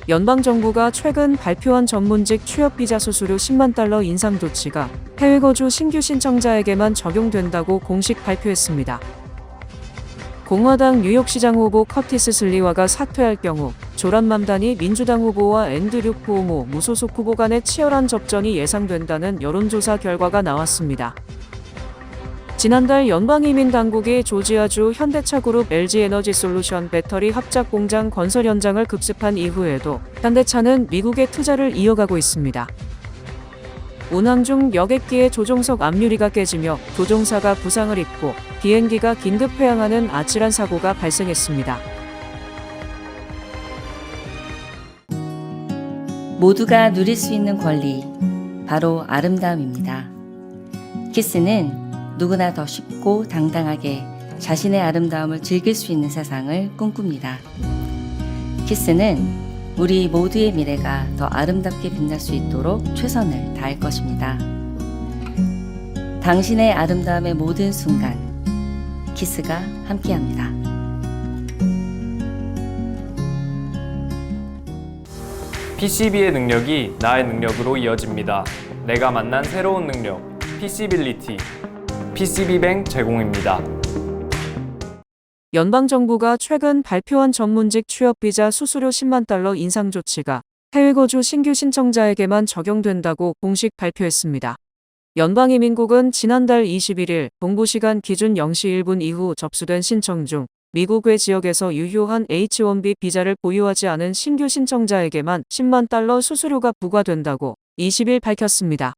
연방정부가 최근 발표한 전문직 취업비자 수수료 10만 달러 인상 조치가 해외 거주 신규 신청자에게만 적용된다고 공식 발표했습니다. 공화당 뉴욕시장 후보 커티스 슬리와가 사퇴할 경우 조란 맘다니 민주당 후보와 앤드류 쿠오모 무소속 후보 간의 치열한 접전이 예상된다는 여론조사 결과가 나왔습니다. 지난달 연방이민당국이 조지아주 현대차그룹 LG에너지솔루션 배터리 합작 공장 건설 현장을 급습한 이후에도 현대차는 미국의 투자를 이어가고 있습니다. 운항 중 여객기의 조종석 앞유리가 깨지며 조종사가 부상을 입고 비행기가 긴급 회항하는 아찔한 사고가 발생했습니다. 모두가 누릴 수 있는 권리, 바로 아름다움입니다. 키스는 누구나 더 쉽고 당당하게 자신의 아름다움을 즐길 수 있는 세상을 꿈꿉니다. 키스는 우리 모두의 미래가 더 아름답게 빛날 수 있도록 최선을 다할 것입니다. 당신의 아름다움의 모든 순간, 키스가 함께합니다. PCB의 능력이 나의 능력으로 이어집니다. 내가 만난 새로운 능력, PC빌리티. PCB뱅 제공입니다. 연방정부가 최근 발표한 전문직 취업비자 수수료 10만 달러 인상 조치가 해외 거주 신규 신청자에게만 적용된다고 공식 발표했습니다. 연방이민국은 지난달 21일 동부시간 기준 0시 1분 이후 접수된 신청 중 미국 외 지역에서 유효한 H-1B 비자를 보유하지 않은 신규 신청자에게만 10만 달러 수수료가 부과된다고 20일 밝혔습니다.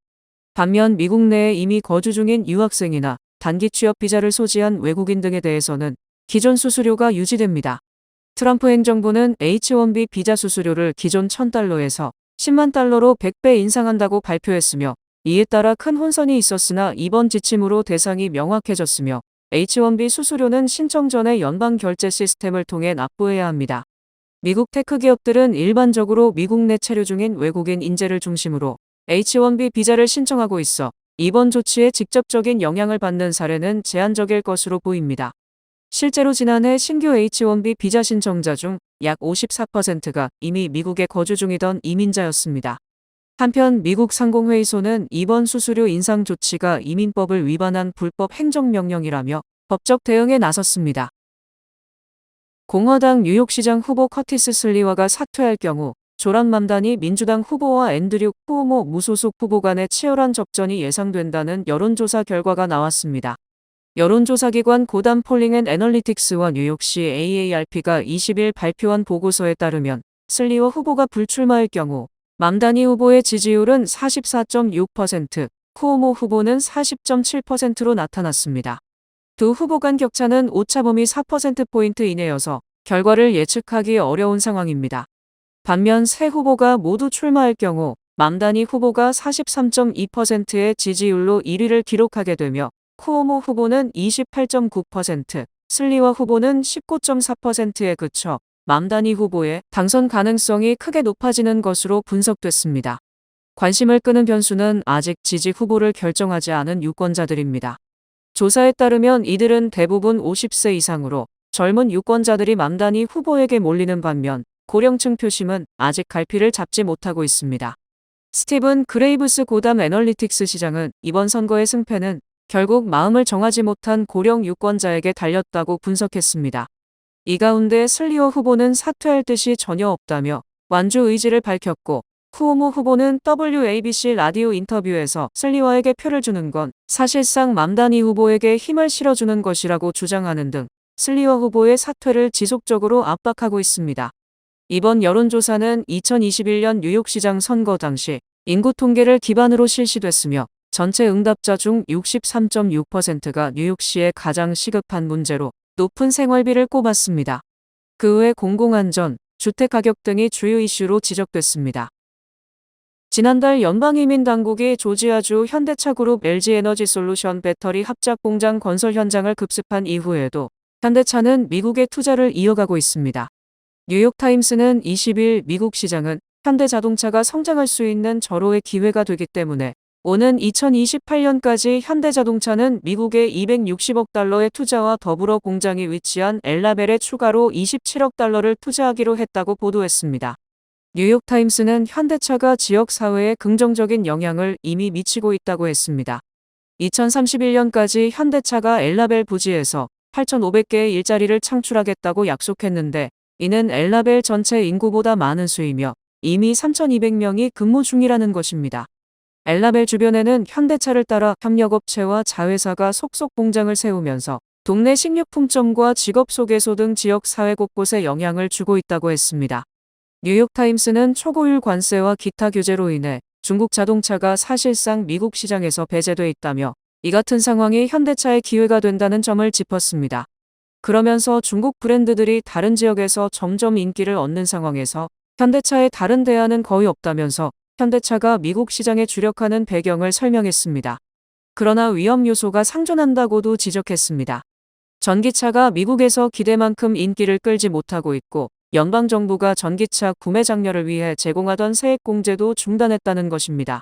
반면 미국 내에 이미 거주 중인 유학생이나 단기 취업 비자를 소지한 외국인 등에 대해서는 기존 수수료가 유지됩니다. 트럼프 행정부는 H-1B 비자 수수료를 기존 1,000달러에서 10만 달러로 100배 인상한다고 발표했으며 이에 따라 큰 혼선이 있었으나 이번 지침으로 대상이 명확해졌으며 H-1B 수수료는 신청 전에 연방 결제 시스템을 통해 납부해야 합니다. 미국 테크 기업들은 일반적으로 미국 내 체류 중인 외국인 인재를 중심으로 H-1B 비자를 신청하고 있어 이번 조치에 직접적인 영향을 받는 사례는 제한적일 것으로 보입니다. 실제로 지난해 신규 H-1B 비자 신청자 중 약 54%가 이미 미국에 거주 중이던 이민자였습니다. 한편 미국 상공회의소는 이번 수수료 인상 조치가 이민법을 위반한 불법 행정명령이라며 법적 대응에 나섰습니다. 공화당 뉴욕시장 후보 커티스 슬리와가 사퇴할 경우 조란 맘다니 민주당 후보와 앤드류 쿠오모 무소속 후보 간의 치열한 접전이 예상된다는 여론조사 결과가 나왔습니다. 여론조사기관 고담 폴링 앤 애널리틱스와 뉴욕시 AARP가 20일 발표한 보고서에 따르면 슬리와 후보가 불출마할 경우 맘다니 후보의 지지율은 44.6%, 쿠오모 후보는 40.7%로 나타났습니다. 두 후보 간 격차는 오차범위 4%포인트 이내여서 결과를 예측하기 어려운 상황입니다. 반면 세 후보가 모두 출마할 경우 맘다니 후보가 43.2%의 지지율로 1위를 기록하게 되며 쿠오모 후보는 28.9%, 슬리와 후보는 19.4%에 그쳐 맘다니 후보의 당선 가능성이 크게 높아지는 것으로 분석됐습니다. 관심을 끄는 변수는 아직 지지 후보를 결정하지 않은 유권자들입니다. 조사에 따르면 이들은 대부분 50세 이상으로 젊은 유권자들이 맘다니 후보에게 몰리는 반면 고령층 표심은 아직 갈피를 잡지 못하고 있습니다. 스티븐 그레이브스 고담 애널리틱스 시장은 이번 선거의 승패는 결국 마음을 정하지 못한 고령 유권자에게 달렸다고 분석했습니다. 이 가운데 슬리어 후보는 사퇴할 뜻이 전혀 없다며 완주 의지를 밝혔고 쿠오모 후보는 WABC 라디오 인터뷰에서 슬리와에게 표를 주는 건 사실상 맘다니 후보에게 힘을 실어주는 것이라고 주장하는 등 슬리와 후보의 사퇴를 지속적으로 압박하고 있습니다. 이번 여론조사는 2021년 뉴욕시장 선거 당시 인구 통계를 기반으로 실시됐으며 전체 응답자 중 63.6%가 뉴욕시의 가장 시급한 문제로 높은 생활비를 꼽았습니다. 그 외 공공안전, 주택가격 등이 주요 이슈로 지적됐습니다. 지난달 연방이민당국이 조지아주 현대차그룹 LG에너지솔루션 배터리 합작 공장 건설 현장을 급습한 이후에도 현대차는 미국의 투자를 이어가고 있습니다. 뉴욕타임스는 20일 미국 시장은 현대자동차가 성장할 수 있는 절호의 기회가 되기 때문에 오는 2028년까지 현대자동차는 미국의 260억 달러의 투자와 더불어 공장이 위치한 엘라벨에 추가로 27억 달러를 투자하기로 했다고 보도했습니다. 뉴욕타임스는 현대차가 지역 사회에 긍정적인 영향을 이미 미치고 있다고 했습니다. 2031년까지 현대차가 엘라벨 부지에서 8,500개의 일자리를 창출하겠다고 약속했는데, 이는 엘라벨 전체 인구보다 많은 수이며 이미 3,200명이 근무 중이라는 것입니다. 엘라벨 주변에는 현대차를 따라 협력업체와 자회사가 속속 공장을 세우면서 동네 식료품점과 직업소개소 등 지역 사회 곳곳에 영향을 주고 있다고 했습니다. 뉴욕타임스는 초고율 관세와 기타 규제로 인해 중국 자동차가 사실상 미국 시장에서 배제돼 있다며, 이 같은 상황이 현대차의 기회가 된다는 점을 짚었습니다. 그러면서 중국 브랜드들이 다른 지역에서 점점 인기를 얻는 상황에서 현대차의 다른 대안은 거의 없다면서 현대차가 미국 시장에 주력하는 배경을 설명했습니다. 그러나 위험 요소가 상존한다고도 지적했습니다. 전기차가 미국에서 기대만큼 인기를 끌지 못하고 있고, 연방정부가 전기차 구매 장려를 위해 제공하던 세액공제도 중단했다는 것입니다.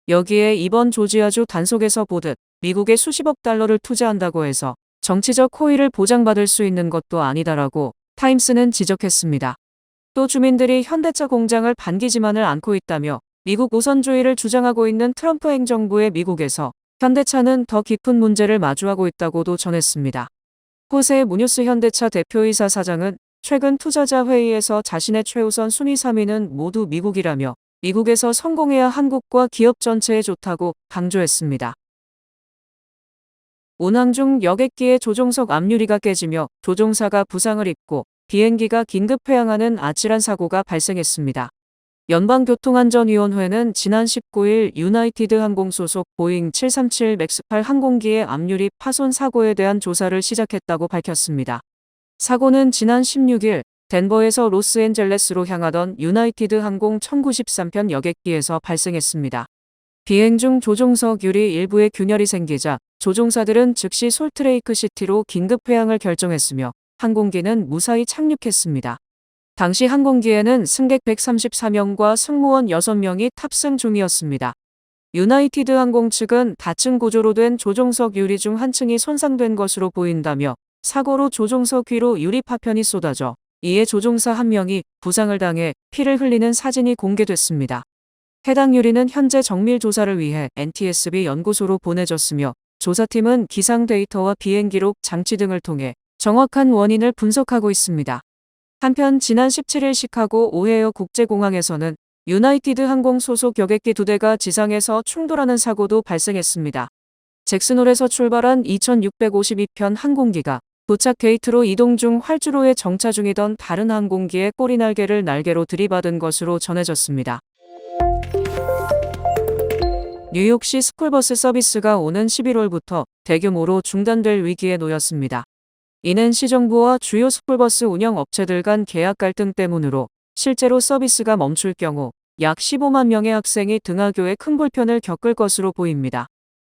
여기에 이번 조지아주 단속에서 보듯 미국에 수십억 달러를 투자한다고 해서 정치적 호의를 보장받을 수 있는 것도 아니다라고 타임스는 지적했습니다. 또 주민들이 현대차 공장을 반기지만을 않고 있다며, 미국 우선주의를 주장하고 있는 트럼프 행정부의 미국에서 현대차는 더 깊은 문제를 마주하고 있다고도 전했습니다. 호세 무뉴스 현대차 대표이사 사장은 최근 투자자 회의에서 자신의 최우선 순위 3위는 모두 미국이라며, 미국에서 성공해야 한국과 기업 전체에 좋다고 강조했습니다. 운항 중 여객기의 조종석 앞유리가 깨지며 조종사가 부상을 입고 비행기가 긴급 회항하는 아찔한 사고가 발생했습니다. 연방교통안전위원회는 지난 19일 유나이티드 항공 소속 보잉 737 맥스8 항공기의 앞유리 파손 사고에 대한 조사를 시작했다고 밝혔습니다. 사고는 지난 16일 덴버에서 로스앤젤레스로 향하던 유나이티드 항공 1093편 여객기에서 발생했습니다. 비행 중 조종석 유리 일부에 균열이 생기자 조종사들은 즉시 솔트레이크 시티로 긴급 회항을 결정했으며, 항공기는 무사히 착륙했습니다. 당시 항공기에는 승객 134명과 승무원 6명이 탑승 중이었습니다. 유나이티드 항공 측은 다층 구조로 된 조종석 유리 중 한 층이 손상된 것으로 보인다며, 사고로 조종석 위로 유리 파편이 쏟아져 이에 조종사 한 명이 부상을 당해 피를 흘리는 사진이 공개됐습니다. 해당 유리는 현재 정밀 조사를 위해 NTSB 연구소로 보내졌으며, 조사팀은 기상 데이터와 비행 기록, 장치 등을 통해 정확한 원인을 분석하고 있습니다. 한편 지난 17일 시카고 오헤어 국제공항에서는 유나이티드 항공 소속 여객기 2대가 지상에서 충돌하는 사고도 발생했습니다. 잭슨홀에서 출발한 2652편 항공기가 도착 게이트로 이동 중 활주로에 정차 중이던 다른 항공기의 꼬리 날개를 날개로 들이받은 것으로 전해졌습니다. 뉴욕시 스쿨버스 서비스가 오는 11월부터 대규모로 중단될 위기에 놓였습니다. 이는 시정부와 주요 스쿨버스 운영 업체들 간 계약 갈등 때문으로 실제로 서비스가 멈출 경우 약 15만 명의 학생이 등하교에 큰 불편을 겪을 것으로 보입니다.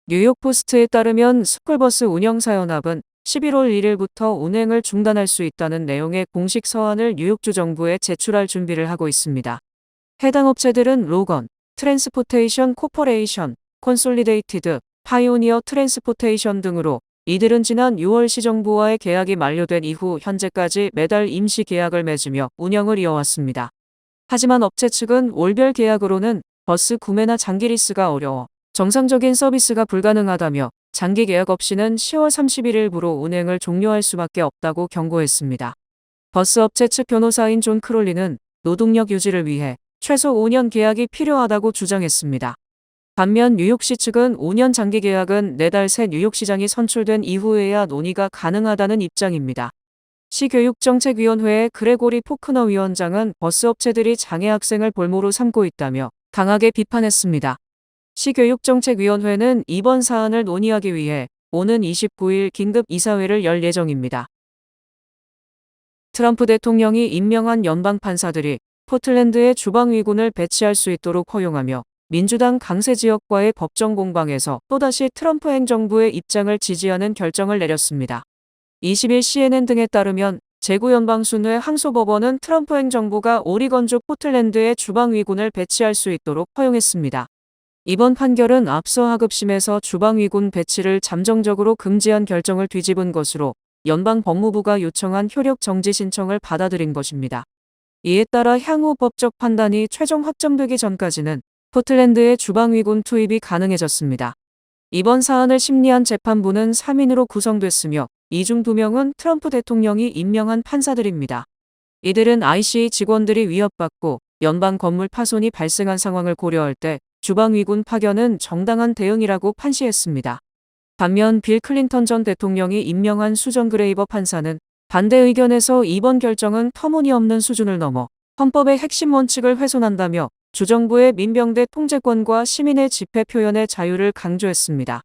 뉴욕포스트에 따르면 스쿨버스 운영사연합은 11월 1일부터 운행을 중단할 수 있다는 내용의 공식 서한을 뉴욕주 정부에 제출할 준비를 하고 있습니다. 해당 업체들은 로건, 트랜스포테이션 코퍼레이션, 콘솔리데이티드, 파이오니어 트랜스포테이션 등으로, 이들은 지난 6월 시정부와의 계약이 만료된 이후 현재까지 매달 임시 계약을 맺으며 운영을 이어왔습니다. 하지만 업체 측은 월별 계약으로는 버스 구매나 장기 리스가 어려워 정상적인 서비스가 불가능하다며, 장기 계약 없이는 10월 31일부로 운행을 종료할 수밖에 없다고 경고했습니다. 버스 업체 측 변호사인 존 크롤리는 노동력 유지를 위해 최소 5년 계약이 필요하다고 주장했습니다. 반면 뉴욕시 측은 5년 장기 계약은 내달 새 뉴욕시장이 선출된 이후에야 논의가 가능하다는 입장입니다. 시교육정책위원회의 그레고리 포크너 위원장은 버스 업체들이 장애 학생을 볼모로 삼고 있다며 강하게 비판했습니다. 시교육정책위원회는 이번 사안을 논의하기 위해 오는 29일 긴급 이사회를 열 예정입니다. 트럼프 대통령이 임명한 연방 판사들이 포틀랜드에 주방위군을 배치할 수 있도록 허용하며, 민주당 강세 지역과의 법정 공방에서 또다시 트럼프 행정부의 입장을 지지하는 결정을 내렸습니다. 20일 CNN 등에 따르면 제구연방순회 항소법원은 트럼프 행정부가 오리건주 포틀랜드에 주방위군을 배치할 수 있도록 허용했습니다. 이번 판결은 앞서 하급심에서 주방위군 배치를 잠정적으로 금지한 결정을 뒤집은 것으로, 연방 법무부가 요청한 효력 정지 신청을 받아들인 것입니다. 이에 따라 향후 법적 판단이 최종 확정되기 전까지는 포틀랜드의 주방위군 투입이 가능해졌습니다. 이번 사안을 심리한 재판부는 3인으로 구성됐으며 이 중 2명은 트럼프 대통령이 임명한 판사들입니다. 이들은 ICA 직원들이 위협받고 연방 건물 파손이 발생한 상황을 고려할 때 주방위군 파견은 정당한 대응이라고 판시했습니다. 반면 빌 클린턴 전 대통령이 임명한 수전 그레이버 판사는 반대 의견에서 이번 결정은 터무니없는 수준을 넘어 헌법의 핵심 원칙을 훼손한다며 주정부의 민병대 통제권과 시민의 집회 표현의 자유를 강조했습니다.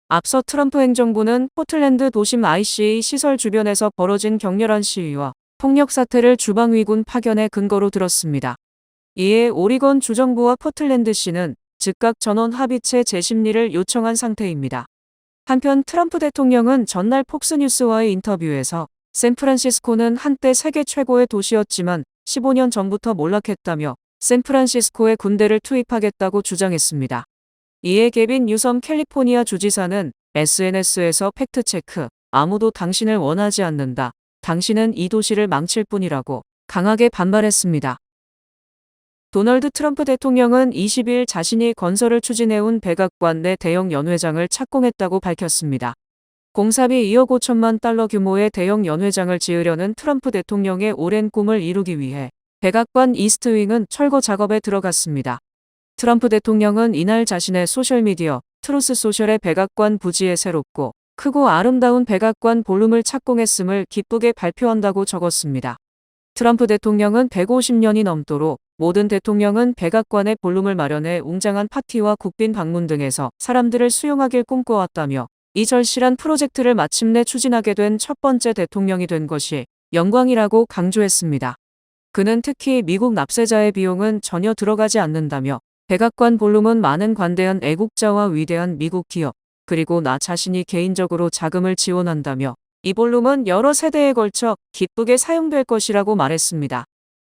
앞서 트럼프 행정부는 포틀랜드 도심 ICA 시설 주변에서 벌어진 격렬한 시위와 폭력 사태를 주방위군 파견의 근거로 들었습니다. 이에 오리건 주정부와 포틀랜드시는 즉각 전원 합의체 재심리를 요청한 상태입니다. 한편 트럼프 대통령은 전날 폭스뉴스와의 인터뷰에서 샌프란시스코는 한때 세계 최고의 도시였지만 15년 전부터 몰락했다며 샌프란시스코에 군대를 투입하겠다고 주장했습니다. 이에 개빈 뉴섬 캘리포니아 주지사는 SNS에서 팩트체크, 아무도 당신을 원하지 않는다. 당신은 이 도시를 망칠 뿐이라고 강하게 반발했습니다. 도널드 트럼프 대통령은 20일 자신이 건설을 추진해온 백악관 내 대형 연회장을 착공했다고 밝혔습니다. 공사비 2억 5천만 달러 규모의 대형 연회장을 지으려는 트럼프 대통령의 오랜 꿈을 이루기 위해 백악관 이스트윙은 철거 작업에 들어갔습니다. 트럼프 대통령은 이날 자신의 소셜미디어 트루스 소셜의 백악관 부지에 새롭고 크고 아름다운 백악관 볼룸을 착공했음을 기쁘게 발표한다고 적었습니다. 트럼프 대통령은 150년이 넘도록 모든 대통령은 백악관에 볼룸을 마련해 웅장한 파티와 국빈 방문 등에서 사람들을 수용하길 꿈꿔왔다며 이 절실한 프로젝트를 마침내 추진하게 된 첫 번째 대통령이 된 것이 영광이라고 강조했습니다. 그는 특히 미국 납세자의 비용은 전혀 들어가지 않는다며 백악관 볼룸은 많은 관대한 애국자와 위대한 미국 기업, 그리고 나 자신이 개인적으로 자금을 지원한다며 이 볼룸은 여러 세대에 걸쳐 기쁘게 사용될 것이라고 말했습니다.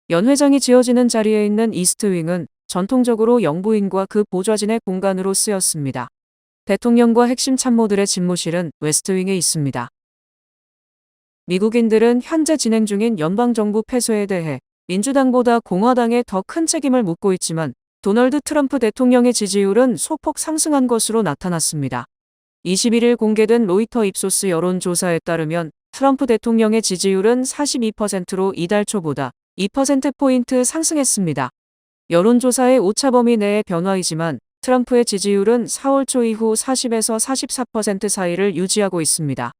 연회장이 지어지는 자리에 있는 이스트윙은 전통적으로 영부인과 그 보좌진의 공간으로 쓰였습니다. 대통령과 핵심 참모들의 집무실은 웨스트윙에 있습니다. 미국인들은 현재 진행 중인 연방정부 폐쇄에 대해 민주당보다 공화당에 더 큰 책임을 묻고 있지만 도널드 트럼프 대통령의 지지율은 소폭 상승한 것으로 나타났습니다. 21일 공개된 로이터 입소스 여론조사에 따르면 트럼프 대통령의 지지율은 42%로 이달 초보다 2%포인트 상승했습니다. 여론조사의 오차 범위 내의 변화이지만 트럼프의 지지율은 4월 초 이후 40에서 44% 사이를 유지하고 있습니다.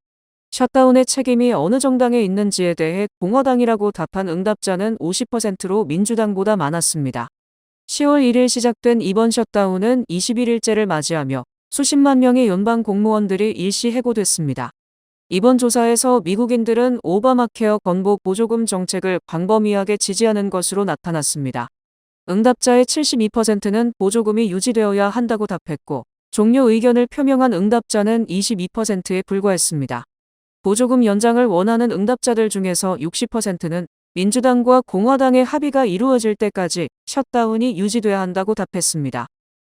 셧다운의 책임이 어느 정당에 있는지에 대해 공화당이라고 답한 응답자는 50%로 민주당보다 많았습니다. 10월 1일 시작된 이번 셧다운은 21일째를 맞이하며 수십만 명의 연방 공무원들이 일시 해고됐습니다. 이번 조사에서 미국인들은 오바마 케어 건보 보조금 정책을 광범위하게 지지하는 것으로 나타났습니다. 응답자의 72%는 보조금이 유지되어야 한다고 답했고 종료 의견을 표명한 응답자는 22%에 불과했습니다. 보조금 연장을 원하는 응답자들 중에서 60%는 민주당과 공화당의 합의가 이루어질 때까지 셧다운이 유지돼야 한다고 답했습니다.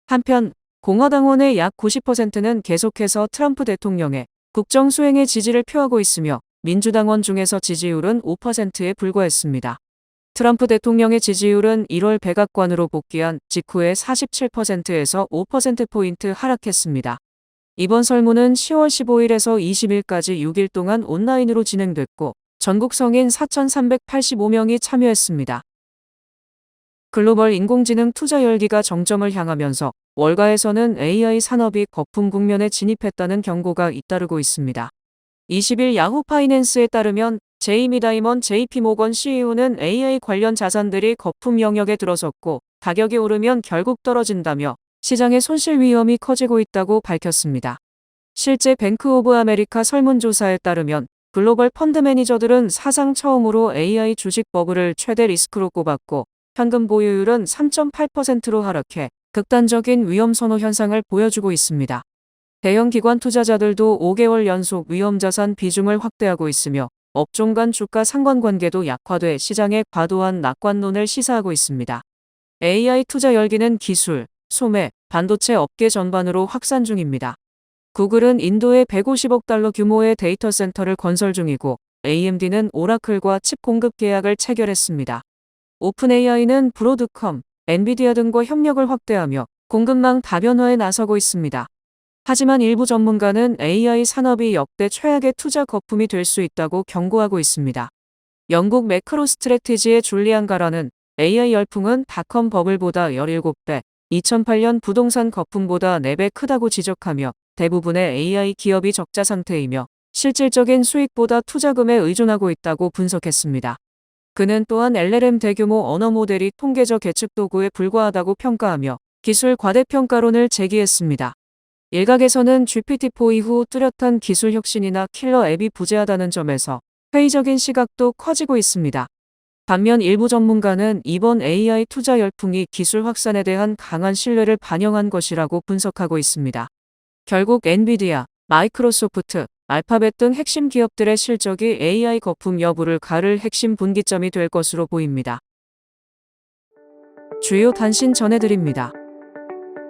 한편 공화당원의 약 90%는 계속해서 트럼프 대통령의 국정 수행에 지지를 표하고 있으며 민주당원 중에서 지지율은 5%에 불과했습니다. 트럼프 대통령의 지지율은 1월 백악관으로 복귀한 직후에 47%에서 5%포인트 하락했습니다. 이번 설문은 10월 15일에서 20일까지 6일 동안 온라인으로 진행됐고 전국 성인 4,385명이 참여했습니다. 글로벌 인공지능 투자 열기가 정점을 향하면서 월가에서는 AI 산업이 거품 국면에 진입했다는 경고가 잇따르고 있습니다. 20일 야후 파이낸스에 따르면 제이미 다이먼 JP모건 CEO는 AI 관련 자산들이 거품 영역에 들어섰고 가격이 오르면 결국 떨어진다며 시장의 손실 위험이 커지고 있다고 밝혔습니다. 실제 뱅크 오브 아메리카 설문조사에 따르면 글로벌 펀드 매니저들은 사상 처음으로 AI 주식 버블을 최대 리스크로 꼽았고 현금 보유율은 3.8%로 하락해 극단적인 위험 선호 현상을 보여주고 있습니다. 대형 기관 투자자들도 5개월 연속 위험자산 비중을 확대하고 있으며 업종 간 주가 상관관계도 약화돼 시장의 과도한 낙관론을 시사하고 있습니다. AI 투자 열기는 기술, 소매, 반도체 업계 전반으로 확산 중입니다. 구글은 인도에 150억 달러 규모의 데이터 센터를 건설 중이고 AMD는 오라클과 칩 공급 계약을 체결했습니다. 오픈AI는 브로드컴, 엔비디아 등과 협력을 확대하며 공급망 다변화에 나서고 있습니다. 하지만 일부 전문가는 AI 산업이 역대 최악의 투자 거품이 될 수 있다고 경고하고 있습니다. 영국 매크로 스트래티지의 줄리안 가라는 AI 열풍은 닷컴 버블보다 17배, 2008년 부동산 거품보다 4배 크다고 지적하며 대부분의 AI 기업이 적자 상태이며 실질적인 수익보다 투자금에 의존하고 있다고 분석했습니다. 그는 또한 LLM 대규모 언어 모델이 통계적 예측 도구에 불과하다고 평가하며 기술 과대평가론을 제기했습니다. 일각에서는 GPT-4 이후 뚜렷한 기술 혁신이나 킬러 앱이 부재하다는 점에서 회의적인 시각도 커지고 있습니다. 반면 일부 전문가는 이번 AI 투자 열풍이 기술 확산에 대한 강한 신뢰를 반영한 것이라고 분석하고 있습니다. 결국 엔비디아, 마이크로소프트, 알파벳 등 핵심 기업들의 실적이 AI 거품 여부를 가를 핵심 분기점이 될 것으로 보입니다. 주요 단신 전해드립니다.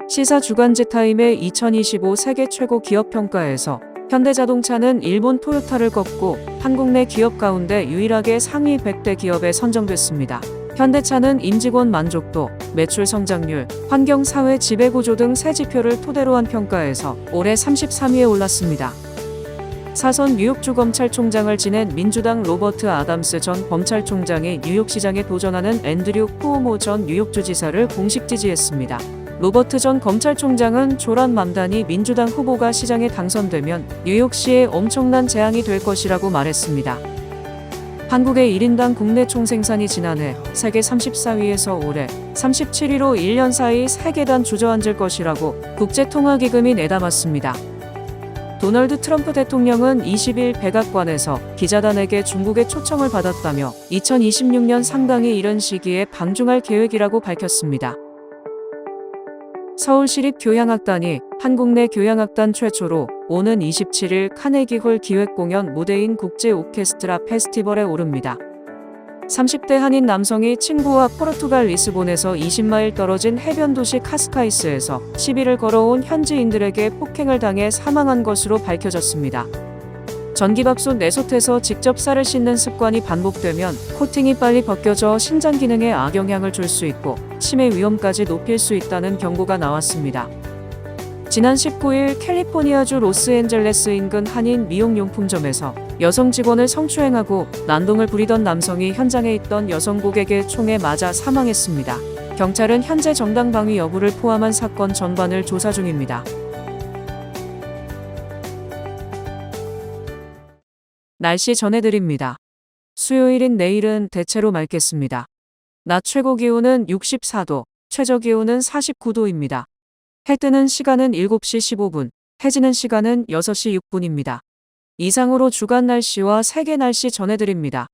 시사 주간지 타임의 2025 세계 최고 기업 평가에서 현대자동차는 일본 토요타를 꺾고 한국 내 기업 가운데 유일하게 상위 100대 기업에 선정됐습니다. 현대차는 임직원 만족도, 매출 성장률, 환경 사회 지배구조 등 세 지표를 토대로 한 평가에서 올해 33위에 올랐습니다. 사선 뉴욕주 검찰총장을 지낸 민주당 로버트 아담스 전 검찰총장이 뉴욕시장에 도전하는 앤드류 쿠오모 전 뉴욕주지사를 공식 지지했습니다. 로버트 전 검찰총장은 조란 맘다니 민주당 후보가 시장에 당선되면 뉴욕시에 엄청난 재앙이 될 것이라고 말했습니다. 한국의 1인당 국내 총생산이 지난해 세계 34위에서 올해 37위로 1년 사이 3계단 주저앉을 것이라고 국제통화기금이 내다봤습니다. 도널드 트럼프 대통령은 20일 백악관에서 기자단에게 중국의 초청을 받았다며 2026년 상당히 이른 시기에 방중할 계획이라고 밝혔습니다. 서울시립교향악단이 한국 내 교향악단 최초로 오는 27일 카네기홀 기획공연 무대인 국제 오케스트라 페스티벌에 오릅니다. 30대 한인 남성이 친구와 포르투갈 리스본에서 20마일 떨어진 해변 도시 카스카이스에서 시비를 걸어온 현지인들에게 폭행을 당해 사망한 것으로 밝혀졌습니다. 전기밥솥 내솥에서 직접 쌀을 씻는 습관이 반복되면 코팅이 빨리 벗겨져 신장 기능에 악영향을 줄 수 있고 치매 위험까지 높일 수 있다는 경고가 나왔습니다. 지난 19일 캘리포니아주 로스앤젤레스 인근 한인 미용용품점에서 여성 직원을 성추행하고 난동을 부리던 남성이 현장에 있던 여성 고객의 총에 맞아 사망했습니다. 경찰은 현재 정당 방위 여부를 포함한 사건 전반을 조사 중입니다. 날씨 전해드립니다. 수요일인 내일은 대체로 맑겠습니다. 낮 최고 기온은 64도, 최저 기온은 49도입니다. 해 뜨는 시간은 7시 15분, 해 지는 시간은 6시 6분입니다. 이상으로 주간 날씨와 세계 날씨 전해드립니다.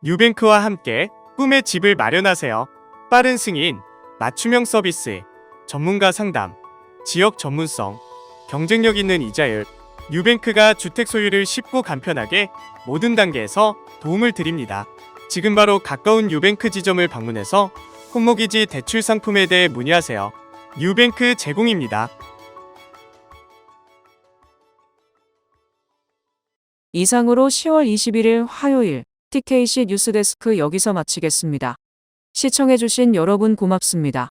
뉴뱅크와 함께 꿈의 집을 마련하세요. 빠른 승인, 맞춤형 서비스, 전문가 상담, 지역 전문성, 경쟁력 있는 이자율. 뉴뱅크가 주택 소유를 쉽고 간편하게 모든 단계에서 도움을 드립니다. 지금 바로 가까운 뉴뱅크 지점을 방문해서 홈모기지 대출 상품에 대해 문의하세요. 뉴뱅크 제공입니다. 이상으로 10월 21일 화요일 TKC 뉴스데스크 여기서 마치겠습니다. 시청해주신 여러분 고맙습니다.